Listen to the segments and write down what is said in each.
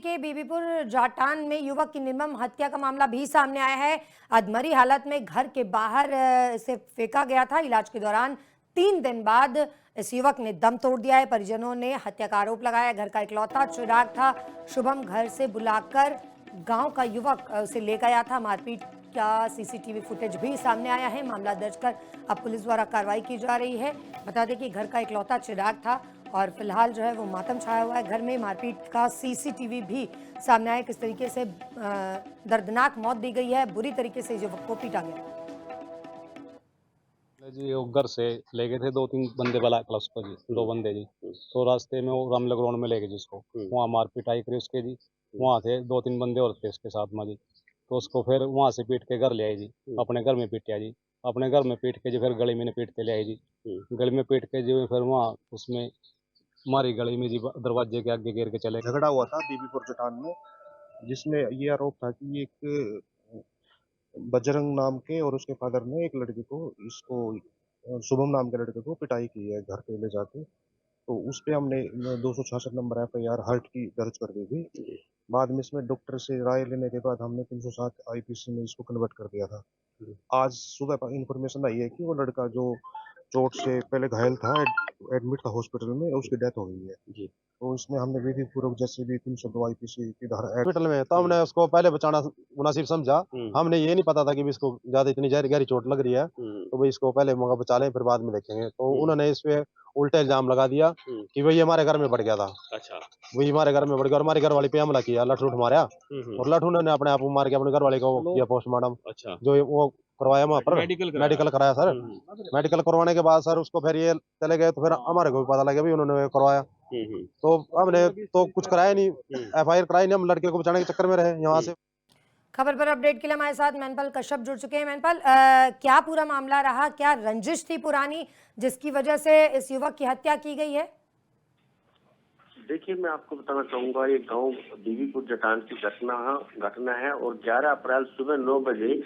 के बीबीपुर जाटान में युवक की निर्मम हत्या का मामला भी सामने आया है। अधमरी हालत में घर के बाहर इसे फेंका गया था। इलाज के दौरान 3 दिन बाद इस युवक ने दम तोड़ दिया है। परिजनों ने हत्या का आरोप लगाया। घर का इकलौता चिराग था। शुभम घर से बुलाकर गांव का युवक उसे ले गया था। मारपीट का सीसीटीवी फुटेज भी सामने आया है। मामला दर्ज कर अब पुलिस द्वारा कार्रवाई की जा रही है। बता दें कि घर का इकलौता चिराग था और फिलहाल जो है वो मातम छाया हुआ है। घर में मारपीट का सीसीटीवी भी सामने आया। किस तरीके से दर्दनाक मौत दी गई है, बुरी तरीके से युवक को पीटा गया जी। वो घर से ले गए थे 2-3 बंदे बुला क्लास को जी, 2 बंदे जी। तो रास्ते में वो रामनगर ग्राउंड में ले गए जिसको, वहाँ मारपीट आई करी उसके जी। वहाँ थे 2-3 बंदे और थे उसके साथ में जी। तो उसको फिर वहाँ से पीट के घर ले आए जी, अपने घर में पीटा जी। अपने घर में पीट के जो फिर गली में पीट के ले आए जी। गली में पीट के जो फिर वहाँ उसमें हमारी गली में जी दरवाजे के आगे गिर के चले। झगड़ा हुआ था बीबीपुर चट्टान में, जिसमें ये आरोप था कि एक बजरंग नाम के और उसके फादर ने एक लड़की को शुभम नाम के लड़के को पिटाई की है घर पे ले जाके। तो उस पे हमने 266 नंबर एफआईआर हर्ट की दर्ज कर दी थी। बाद में इसमें डॉक्टर से राय लेने के बाद हमने 307 आईपीसी में इसको कन्वर्ट कर दिया था। आज सुबह इंफॉर्मेशन आई है कि वो लड़का जो चोट से पहले घायल था एडमिट था हॉस्पिटल में, उसकी डेथ हो गई है जी। तो इसमें हमने विधि पूर्वक जैसे भी 302 आईपीसी की धारा हॉस्पिटल में, तो हमने उसको पहले बचाना मुनासिब समझा। हमने ये नहीं पता था कि भी इसको ज्यादा इतनी गहरी चोट लग रही है, तो भाई इसको पहले मौका बचा लें फिर बाद में देखेंगे। तो उन्होंने इस पे उल्टा इल्जाम लगा दिया कि भाई हमारे घर में बढ़ गया था। अच्छा। वही हमारे घर में बढ़ गया और हमारे घर वाले पे हमला किया, लठुट मारा और लठुट ने अपने आप को मार के अपने घर वाले को किया पोस्टमार्टम। अच्छा। जो वो करवाया वहाँ पर मेडिकल कराया सर। मेडिकल करवाने के बाद सर उसको फिर ये चले गए, तो फिर हमारे को भी पता लगा भी उन्होंने करवाया। तो हमने तो कुछ कराया नहीं, एफआईआर कराई नहीं, हम लड़के को बचाने के चक्कर में रहे यहाँ से। खबर पर अपडेट के लिए हमारे साथ मैनपाल कश्यप जुड़ चुके हैं। मैनपाल, क्या पूरा मामला रहा? क्या रंजिश थी पुरानी जिसकी वजह से इस युवक की हत्या की गई है? देखिए, मैं आपको बताना चाहूंगा, ये गांव बीबीपुर जटान की घटना है और 11 अप्रैल सुबह 9 बजे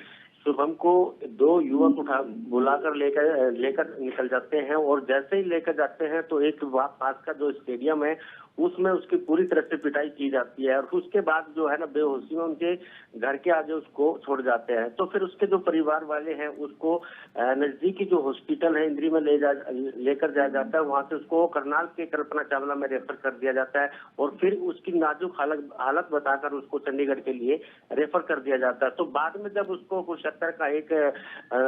शुभम को 2 युवक बुलाकर लेकर निकल जाते हैं और जैसे ही लेकर जाते हैं तो एक पास का जो स्टेडियम है उसमें उसकी पूरी तरह से पिटाई की जाती है और उसके बाद जो है ना बेहोशी में उनके घर के आगे उसको छोड़ जाते हैं। तो फिर उसके जो परिवार वाले हैं उसको नजदीकी जो हॉस्पिटल है इंद्री में लेकर जाया जाता है। वहां से उसको करनाल के कल्पना चावला में रेफर कर दिया जाता है और फिर उसकी नाजुक हालत बताकर उसको चंडीगढ़ के लिए रेफर कर दिया जाता है। तो बाद में जब उसको कुशहत्तर का एक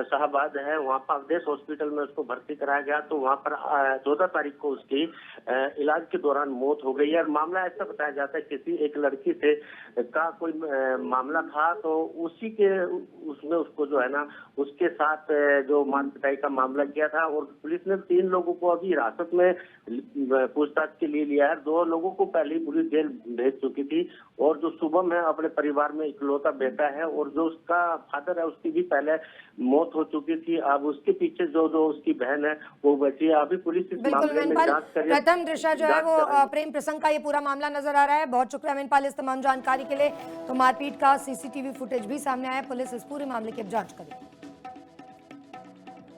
शाहबाद है वहाँ पर अवधेश हॉस्पिटल में उसको भर्ती कराया गया, तो वहाँ पर 14 तारीख को उसकी इलाज के दौरान मौत हो गई है। और मामला ऐसा बताया जाता है किसी एक लड़की से का कोई मामला था, तो उसी के उसमें उसको जो है ना उसके साथ जो मार पिटाई का मामला किया था और पुलिस ने 3 लोगों को अभी हिरासत में पूछताछ के लिए लिया है। 2 लोगों को पहले ही पुलिस जेल भेज चुकी थी और जो शुभम है अपने परिवार में इकलौता बेटा है और जो उसका फादर है उसकी भी पहले मौत हो चुकी थी। अब उसके पीछे जो उसकी बहन है वो बची है। अभी पुलिस इस मामले में जांच कर रही है। प्रथम दृष्टया जो है वो प्रेम प्रसंग का ये पूरा मामला नजर आ रहा है। बहुत शुक्रिया अमीनपाल इस तमाम जानकारी के लिए। तो मारपीट का सीसीटीवी फुटेज भी सामने आया। पुलिस इस पूरे मामले की जांच करेगी।